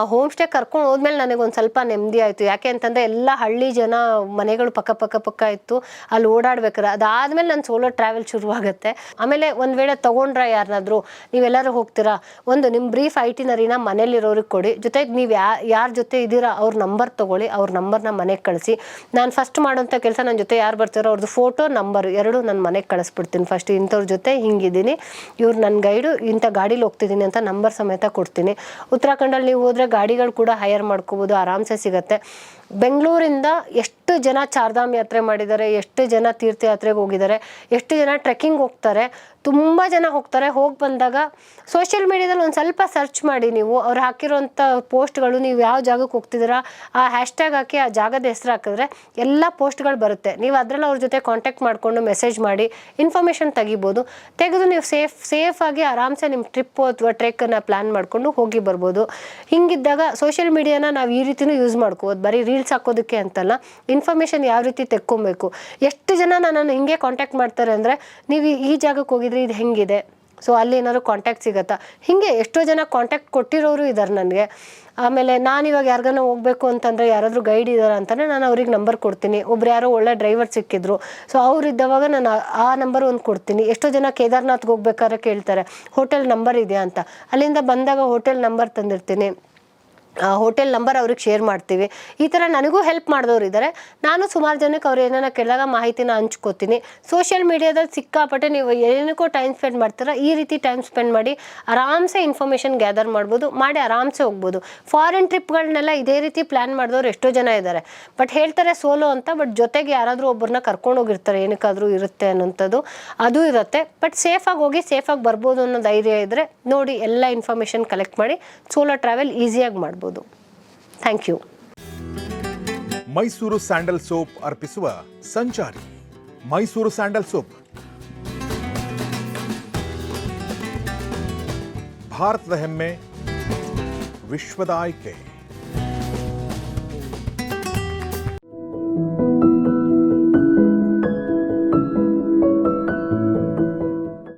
ಹೋಮ್ ಸ್ಟೇ ಕರ್ಕೊಂಡು ಹೋದ್ಮೇಲೆ ನನಗೊಂದು ಸ್ವಲ್ಪ ನೆಮ್ಮದಿ ಆಯಿತು. ಯಾಕೆ ಅಂತಂದರೆ ಎಲ್ಲ ಹಳ್ಳಿ ಜನ ಮನೆಗಳು ಪಕ್ಕ ಇತ್ತು, ಅಲ್ಲಿ ಓಡಾಡ್ಬೇಕಾರೆ. ಅದಾದಮೇಲೆ ನನ್ನ ಸೋಲೋ ಟ್ರಾವೆಲ್ ಶುರುವಾಗುತ್ತೆ. ಆಮೇಲೆ ಒಂದು ವೇಳೆ ತೊಗೊಂಡ್ರೆ ಯಾರನ್ನಾದರೂ, ನೀವೆಲ್ಲರೂ ಹೋಗ್ತೀರಾ, ಒಂದು ನಿಮ್ಮ ಬ್ರೀಫ್ ಐಟಿನರಿನ ಮನೇಲಿರೋರಿಗೆ ಕೊಡಿ, ಜೊತೆಗೆ ನೀವು ಯಾರ ಜೊತೆ ಇದ್ದೀರಾ ಅವ್ರ ನಂಬರ್ ತೊಗೊಳ್ಳಿ, ಅವ್ರ ನಂಬರ್ನ ಮನೆಗೆ ಕಳಿಸಿ. ನಾನು ಫಸ್ಟ್ ಮಾಡೋಂಥ ಕೆಲಸ, ನನ್ನ ಜೊತೆ ಯಾರು ಬರ್ತಾರೋ ಅವ್ರದ್ದು ಫೋಟೋ, ನಂಬರ್ 2 ನನ್ನ ಮನೆಗೆ ಕಳಿಸ್ಬಿಡ್ತೀನಿ. ಫಸ್ಟ್ ಇಂಥವ್ರ ಜೊತೆ ಹಿಂಗಿದ್ದೀನಿ, ಇವ್ರು ನನ್ನ ಗೈಡು, ಇಂಥ ಗಾಡೀಲಿ ಹೋಗ್ತಿದ್ದೀನಿ ಅಂತ ನಂಬರ್ ಸಮೇತ ಕೊಡ್ತೀನಿ. ಉತ್ತರಾಖಂಡಲ್ಲಿ ನೀವು ಹೋದರೆ ಗಾಡಿಗಳು ಕೂಡ ಹೈಯರ್ ಮಾಡ್ಕೋಬೋದು, ಆರಾಮ್ಸೆ ಸಿಗುತ್ತೆ. ಬೆಂಗಳೂರಿಂದ ಎಷ್ಟು ಜನ ಚಾರ್ಧಾಮ್ ಯಾತ್ರೆ ಮಾಡಿದ್ದಾರೆ, ಎಷ್ಟು ಜನ ತೀರ್ಥಯಾತ್ರೆಗೆ ಹೋಗಿದ್ದಾರೆ, ಎಷ್ಟು ಜನ ಟ್ರೆಕ್ಕಿಂಗ್ ಹೋಗ್ತಾರೆ, ತುಂಬ ಜನ ಹೋಗ್ತಾರೆ. ಹೋಗಿ ಬಂದಾಗ ಸೋಷಿಯಲ್ ಮೀಡಿಯಾದಲ್ಲಿ ಒಂದು ಸ್ವಲ್ಪ ಸರ್ಚ್ ಮಾಡಿ, ನೀವು ಅವ್ರು ಹಾಕಿರೋಂಥ ಪೋಸ್ಟ್ಗಳು, ನೀವು ಯಾವ ಜಾಗಕ್ಕೆ ಹೋಗ್ತಿದ್ದೀರಾ ಆ ಹ್ಯಾಶ್ಟ್ಯಾಗ್ ಹಾಕಿ ಆ ಜಾಗದ ಹೆಸರು ಹಾಕಿದ್ರೆ ಎಲ್ಲ ಪೋಸ್ಟ್ಗಳು ಬರುತ್ತೆ. ನೀವು ಅದರಲ್ಲಿ ಅವ್ರ ಜೊತೆ ಕಾಂಟ್ಯಾಕ್ಟ್ ಮಾಡಿಕೊಂಡು ಮೆಸೇಜ್ ಮಾಡಿ ಇನ್ಫಾರ್ಮೇಷನ್ ತೆಗಿಬೋದು. ತೆಗೆದು ನೀವು ಸೇಫಾಗಿ ಆರಾಮ್ಸೆ ನಿಮ್ಮ ಟ್ರಿಪ್ಪು ಅಥವಾ ಟ್ರೆಕ್ಕನ್ನು ಪ್ಲ್ಯಾನ್ ಮಾಡಿಕೊಂಡು ಹೋಗಿ ಬರ್ಬೋದು. ಹಿಂಗಿದ್ದಾಗ ಸೋಷಿಯಲ್ ಮೀಡಿಯಾನ ನಾವು ಈ ರೀತಿಯೂ ಯೂಸ್ ಮಾಡ್ಕೋಬೋದು. ಬರೀ ರೀಲ್ಸ್ ಹಾಕೋದಕ್ಕೆ ಅಂತಲ್ಲ, ಇನ್ಫಾರ್ಮೇಷನ್ ಯಾವ ರೀತಿ ತೆಕ್ಕೊಬೇಕು. ಎಷ್ಟು ಜನ ನನ್ನನ್ನು ಹಿಂಗೆ ಕಾಂಟ್ಯಾಕ್ಟ್ ಮಾಡ್ತಾರೆ ಅಂದರೆ, ನೀವು ಈ ಜಾಗಕ್ಕೆ ಹೋಗಿದ್ರಿ, ಇದು ಹೆಂಗಿದೆ, ಸೊ ಅಲ್ಲಿ ಏನಾದ್ರು ಕಾಂಟ್ಯಾಕ್ಟ್ ಸಿಗುತ್ತಾ, ಹೀಗೆ ಎಷ್ಟೋ ಜನ ಕಾಂಟ್ಯಾಕ್ಟ್ ಕೊಟ್ಟಿರೋರು ಇದ್ದಾರೆ ನನಗೆ. ಆಮೇಲೆ ನಾನು ಇವಾಗ ಯಾರಿಗಾನ ಹೋಗಬೇಕು ಅಂತಂದರೆ, ಯಾರಾದರೂ ಗೈಡ್ ಇದ್ದಾರೆ ಅಂತಲೇ ನಾನು ಅವ್ರಿಗೆ ನಂಬರ್ ಕೊಡ್ತೀನಿ. ಒಬ್ರು ಯಾರೋ ಒಳ್ಳೆ ಡ್ರೈವರ್ ಸಿಕ್ಕಿದ್ರು, ಸೊ ಅವ್ರು ಇದ್ದವಾಗ ನಾನು ಆ ನಂಬರ್ ಒಂದು ಕೊಡ್ತೀನಿ. ಎಷ್ಟೋ ಜನ ಕೇದಾರ್ನಾಥ್ಗೆ ಹೋಗ್ಬೇಕಾದ್ರೆ ಕೇಳ್ತಾರೆ ಹೋಟೆಲ್ ನಂಬರ್ ಇದೆಯಾ ಅಂತ. ಅಲ್ಲಿಂದ ಬಂದಾಗ ಹೋಟೆಲ್ ನಂಬರ್ ತಂದಿರ್ತೀನಿ, ಆ ಹೋಟೆಲ್ ನಂಬರ್ ಅವ್ರಿಗೆ ಶೇರ್ ಮಾಡ್ತೀವಿ. ಈ ಥರ ನನಗೂ ಹೆಲ್ಪ್ ಮಾಡಿದವ್ರು ಇದ್ದಾರೆ. ನಾನು ಸುಮಾರು ಜನಕ್ಕೆ ಅವ್ರು ಏನಾರ ಕೇಳಿದಾಗ ಮಾಹಿತಿನ ಹಂಚ್ಕೋತೀನಿ. ಸೋಷಿಯಲ್ ಮೀಡಿಯಾದಲ್ಲಿ ಸಿಕ್ಕಾಪಟ್ಟೆ ನೀವು ಏನಕ್ಕೋ ಟೈಮ್ ಸ್ಪೆಂಡ್ ಮಾಡ್ತೀರ, ಈ ರೀತಿ ಟೈಮ್ ಸ್ಪೆಂಡ್ ಮಾಡಿ ಆರಾಮ್ಸೆ ಇನ್ಫಾರ್ಮೇಷನ್ ಗ್ಯಾದರ್ ಮಾಡ್ಬೋದು, ಮಾಡಿ ಆರಾಮ್ಸೆ ಹೋಗ್ಬೋದು. ಫಾರಿನ್ ಟ್ರಿಪ್ಗಳನ್ನೆಲ್ಲ ಇದೇ ರೀತಿ ಪ್ಲ್ಯಾನ್ ಮಾಡಿದವ್ರು ಎಷ್ಟೋ ಜನ ಇದ್ದಾರೆ. ಬಟ್ ಹೇಳ್ತಾರೆ ಸೋಲೋ ಅಂತ, ಬಟ್ ಜೊತೆಗೆ ಯಾರಾದರೂ ಒಬ್ಬರನ್ನ ಕರ್ಕೊಂಡೋಗಿರ್ತಾರೆ, ಏನಕ್ಕಾದರೂ ಇರುತ್ತೆ ಅನ್ನೋಂಥದ್ದು ಅದು ಇರುತ್ತೆ. ಬಟ್ ಸೇಫಾಗಿ ಹೋಗಿ ಸೇಫಾಗಿ ಬರ್ಬೋದು ಅನ್ನೋ ಧೈರ್ಯ ಇದ್ದರೆ ನೋಡಿ, ಎಲ್ಲ ಇನ್ಫಾರ್ಮೇಷನ್ ಕಲೆಕ್ಟ್ ಮಾಡಿ ಸೋಲೋ ಟ್ರಾವೆಲ್ ಈಸಿಯಾಗಿ ಮಾಡ್ಬೋದು. Thank you. Mysuru sandal soap ಅರ್ಪಿಸುವ ಸಂಚಾರಿ. ಮೈಸೂರು ಸ್ಯಾಂಡಲ್ ಸೋಪ್ ಭಾರತದ ಹೆಮ್ಮೆ, ವಿಶ್ವದ ಆಯ್ಕೆ.